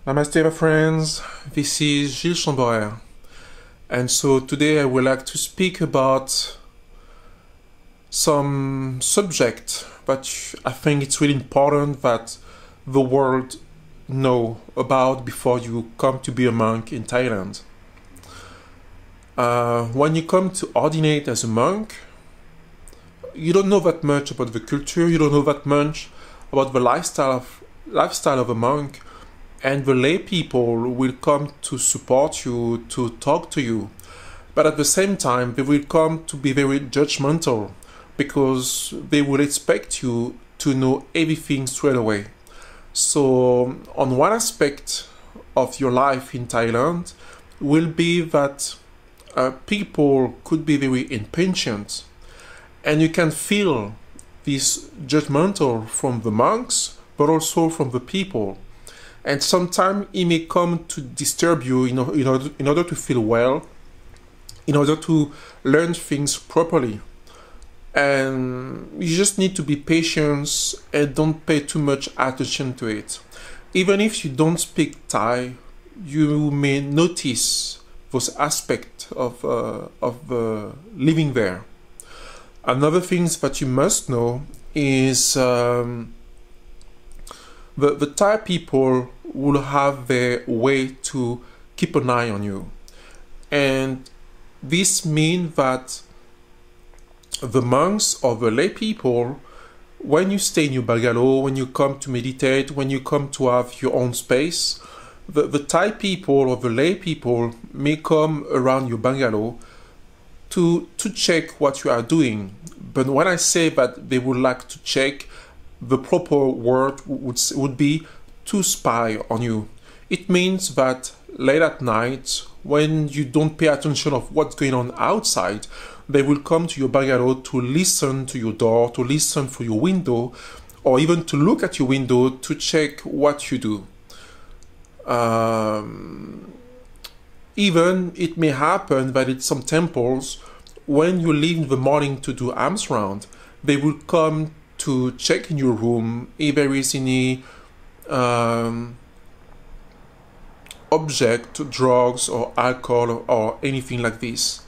Namaste, my friends. This is Gilles Chamborer, and so today I would like to speak about some subject that I think it's really important that the world know about before you come to be a monk in Thailand. When you come to ordinate as a monk, you don't know that much about the culture, you don't know that much about the lifestyle of a monk, and the lay people will come to support you, to talk to you. But at the same time, they will come to be very judgmental because they will expect you to know everything straight away. So, on one aspect of your life in Thailand will be that people could be very impatient, and you can feel this judgmental from the monks, but also from the people. And sometimes it may come to disturb you in order to feel well, in order to learn things properly. And you just need to be patient and don't pay too much attention to it. Even if you don't speak Thai, you may notice those aspects of living there. Another thing that you must know is the Thai people will have their way to keep an eye on you. And this means that the monks or the lay people, when you stay in your bungalow, when you come to meditate, when you come to have your own space, the Thai people or the lay people may come around your bungalow to check what you are doing. But when I say that they would like to check, the proper word would be to spy on you. It means that late at night, when you don't pay attention of what's going on outside, they will come to your bungalow to listen to your door, to listen for your window, or even to look at your window to check what you do. Even it may happen that in some temples, when you leave in the morning to do alms round, they will come to check in your room if there is any object, drugs or alcohol or anything like this.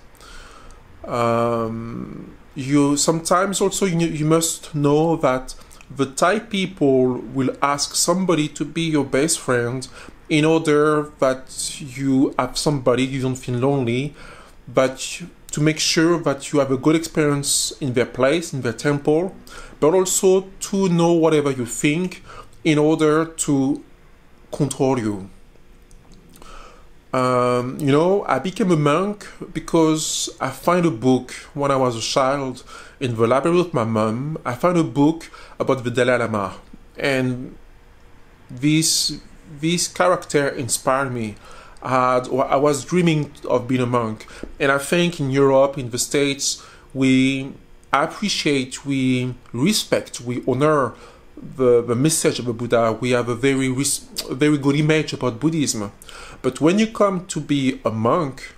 You sometimes also you must know that the Thai people will ask somebody to be your best friend in order that you have somebody, you don't feel lonely, but to make sure that you have a good experience in their place, in their temple, but also to know whatever you think in order to control you. I became a monk because I found a book when I was a child in the library with my mom. I found a book about the Dalai Lama, and this character inspired me. I was dreaming of being a monk, and I think in Europe, in the States, we appreciate, we respect, we honor the message of the Buddha. We have a very good image about Buddhism. But when you come to be a monk,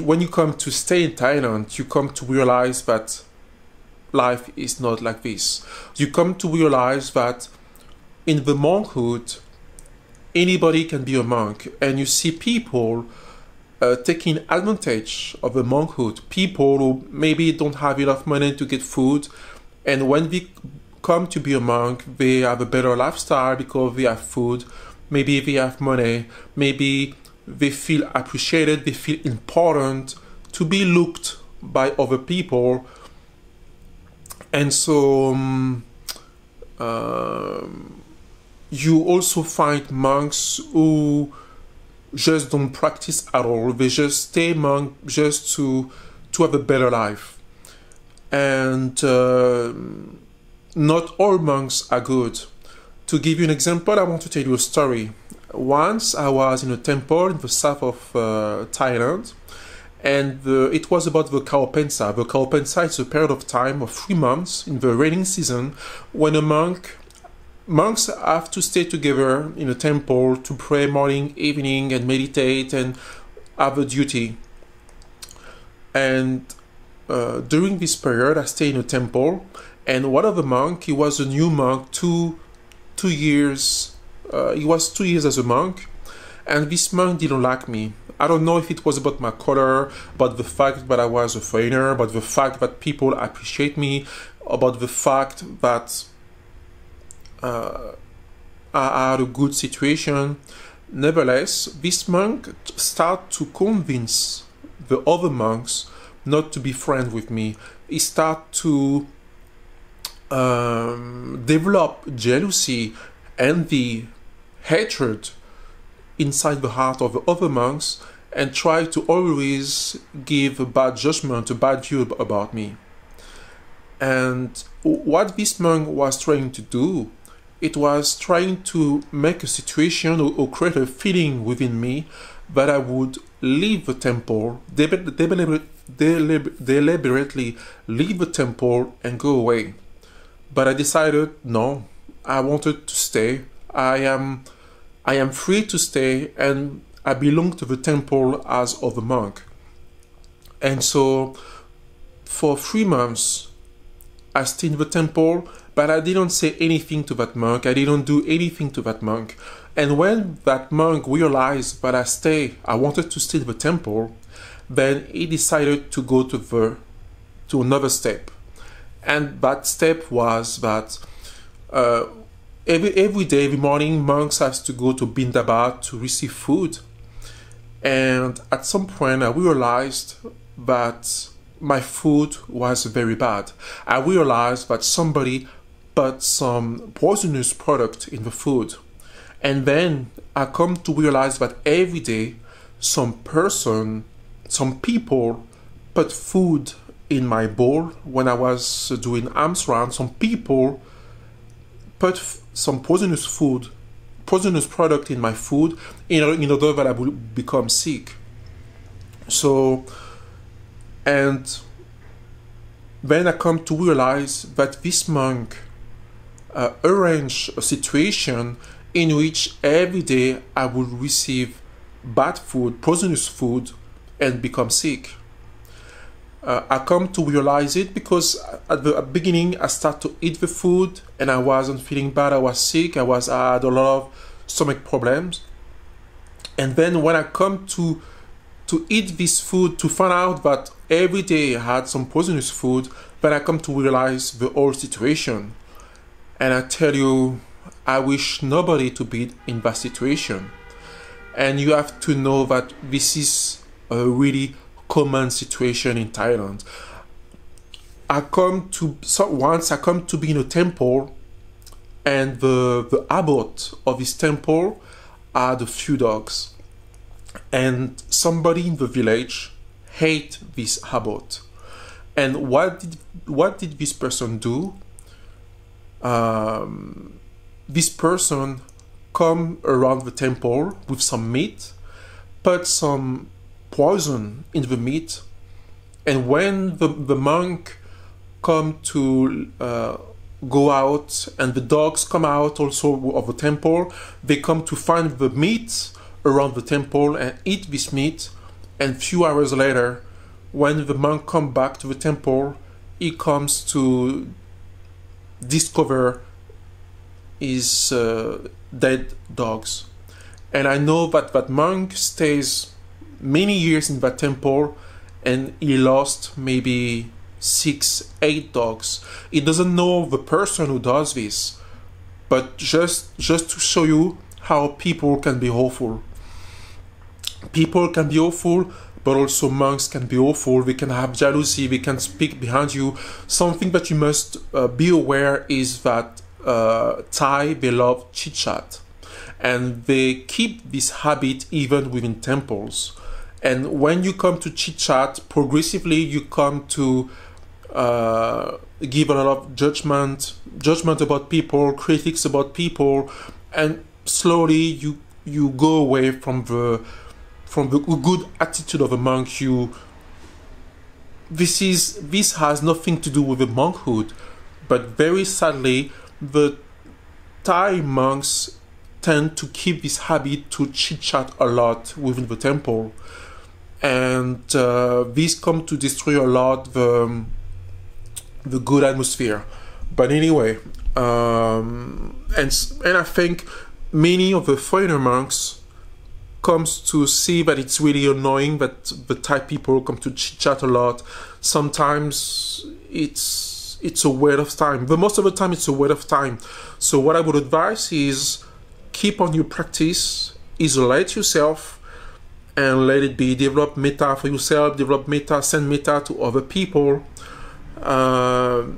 when you come to stay in Thailand, you come to realize that life is not like this. You come to realize that in the monkhood, anybody can be a monk, and you see people taking advantage of the monkhood. People who maybe don't have enough money to get food, and when they come to be a monk, they have a better lifestyle because they have food. Maybe they have money. Maybe they feel appreciated. They feel important to be looked by other people, and so. You also find monks who just don't practice at all. They just stay monk just to have a better life. And not all monks are good. To give you an example, I want to tell you a story. Once I was in a temple in the south of Thailand, and it was about the Kaopensa. The Kaopensa is a period of time of 3 months in the raining season when monks have to stay together in a temple to pray morning, evening, and meditate and have a duty. And during this period, I stayed in a temple, and one of the monks, he was a new monk, two years He was 2 years as a monk, and this monk didn't like me. I don't know if it was about my color, about the fact that I was a foreigner, about the fact that people appreciate me, about the fact that I had a good situation. Nevertheless, this monk started to convince the other monks not to be friends with me. He started to develop jealousy, envy, hatred inside the heart of the other monks, and try to always give a bad judgment, a bad view about me. And what this monk was trying to do, it was trying to make a situation or create a feeling within me that I would leave the temple, deliberately leave the temple and go away. But I decided, no, I wanted to stay. I am free to stay, and I belong to the temple as of a monk. And so for 3 months, I stayed in the temple, but I didn't say anything to that monk. I didn't do anything to that monk. And when that monk realized that I wanted to stay in the temple, then he decided to go to another step. And that step was that every day, every morning, monks has to go to Bindabat to receive food. And at some point, I realized that my food was very bad. I realized that somebody put some poisonous product in the food. And then I come to realize that every day, some people put food in my bowl. When I was doing alms round, some people put some poisonous product in my food in order that I would become sick. So, and then I come to realize that this monk arranged a situation in which every day I would receive bad food, poisonous food, and become sick. I come to realize it because at the beginning I started to eat the food and I wasn't feeling bad. I was sick. I had a lot of stomach problems. And then when I come to eat this food, to find out that every day I had some poisonous food, then I come to realize the whole situation. And I tell you, I wish nobody to be in that situation. And you have to know that this is a really common situation in Thailand. Once I come to be in a temple, and the abbot of this temple had a few dogs, and somebody in the village hate this abbot. And what did this person do? This person come around the temple with some meat, put some poison in the meat, and when the monk come to go out, and the dogs come out also of the temple, they come to find the meat around the temple and eat this meat. And few hours later, when the monk come back to the temple, he comes to discover his dead dogs. And I know that monk stays many years in that temple, and he lost maybe 6-8 dogs. He doesn't know the person who does this, but just to show you how people can be awful. People can be awful, but also monks can be awful. They can have jealousy, they can speak behind you. Something that you must be aware is that Thai, they love chit-chat, and they keep this habit even within temples. And when you come to chit-chat, progressively you come to give a lot of judgment about people, critics about people, and slowly you go away from the good attitude of a monk. This has nothing to do with the monkhood, but very sadly, the Thai monks tend to keep this habit to chit-chat a lot within the temple, and this come to destroy a lot the good atmosphere. But anyway, and I think many of the foreigner monks comes to see that it's really annoying that the Thai people come to chit-chat a lot. Sometimes it's a waste of time. But most of the time it's a waste of time. So what I would advise is keep on your practice, isolate yourself, and let it be. Develop metta for yourself, develop metta, send metta to other people. But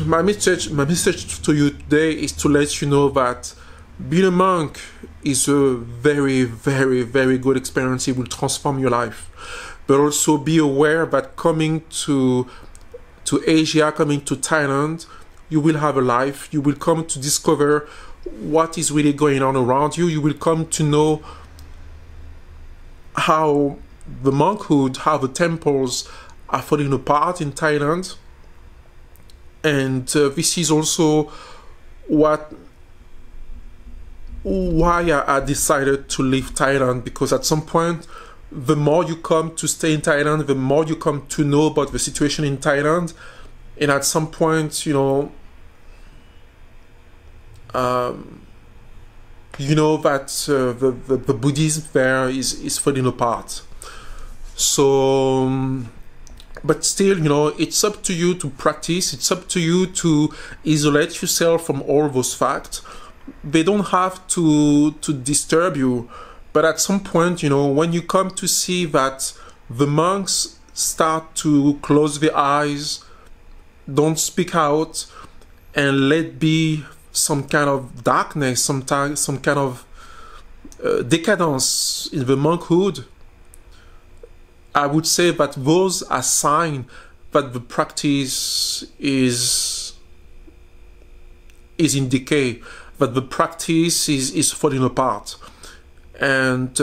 my message to you today is to let you know that being a monk is a very, very, very good experience. It will transform your life. But also be aware that coming to Asia, coming to Thailand, you will have a life. You will come to discover what is really going on around you. You will come to know how the monkhood, how the temples are falling apart in Thailand. And this is also why I decided to leave Thailand, because at some point, the more you come to stay in Thailand, the more you come to know about the situation in Thailand, and at some point, you know that the Buddhism there is falling apart. So, but still, it's up to you to practice. It's up to you to isolate yourself from all those facts. They don't have to disturb you, but at some point, when you come to see that the monks start to close their eyes, don't speak out, and let be some kind of darkness, sometimes some kind of decadence in the monkhood, I would say that those are signs that the practice is in decay, that the practice is falling apart. And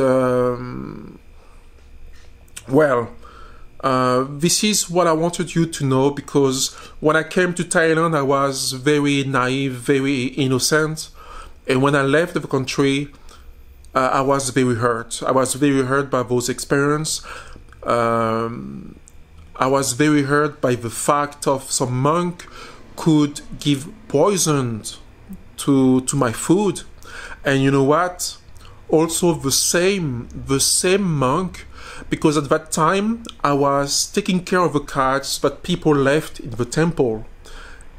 this is what I wanted you to know, because when I came to Thailand, I was very naive, very innocent. And when I left the country, I was very hurt. I was very hurt by those experiences. I was very hurt by the fact of some monk could give poison to my food. And you know what? Also the same monk, because at that time I was taking care of the cats that people left in the temple.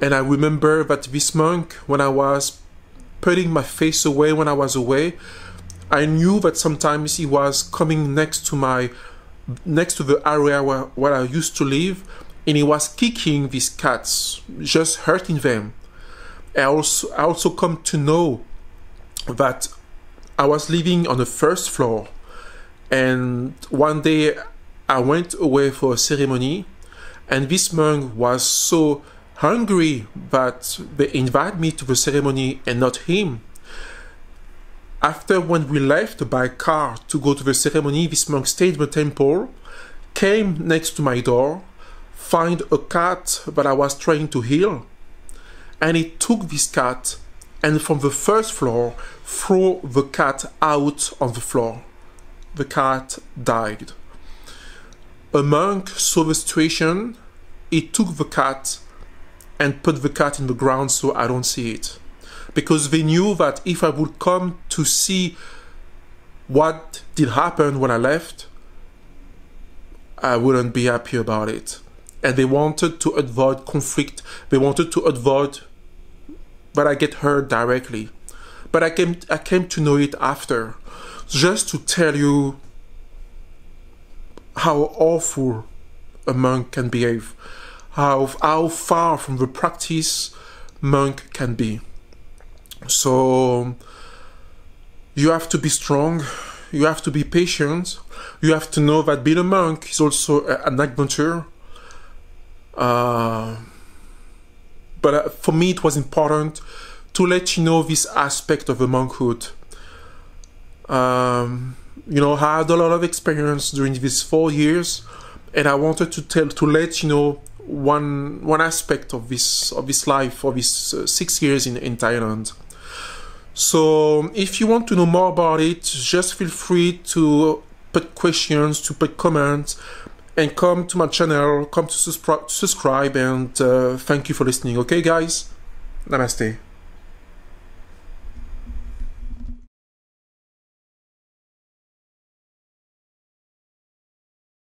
And I remember that this monk, when I was putting my face away when I was away, I knew that sometimes he was coming next to the area where I used to live, and he was kicking these cats, just hurting them. I also come to know that I was living on the first floor, and one day I went away for a ceremony, and this monk was so hungry that they invited me to the ceremony and not him. After, when we left by car to go to the ceremony, this monk stayed in the temple, came next to my door, found a cat that I was trying to heal, and he took this cat and from the first floor threw the cat out on the floor. The cat died. A monk saw the situation, he took the cat and put the cat in the ground so I don't see it. Because they knew that if I would come to see what did happen when I left, I wouldn't be happy about it. And they wanted to avoid conflict. They wanted to avoid that I get hurt directly. But I came to know it after. Just to tell you how awful a monk can behave. How far from the practice monk can be. So you have to be strong, you have to be patient, you have to know that being a monk is also an adventure. But for me it was important to let you know this aspect of the monkhood. I had a lot of experience during these 4 years, and I wanted to let you know one aspect of this life, of these 6 years in Thailand. So if you want to know more about it, just feel free to put questions, to put comments, and come to my channel, come to subscribe, and thank you for listening. Okay guys? Namaste.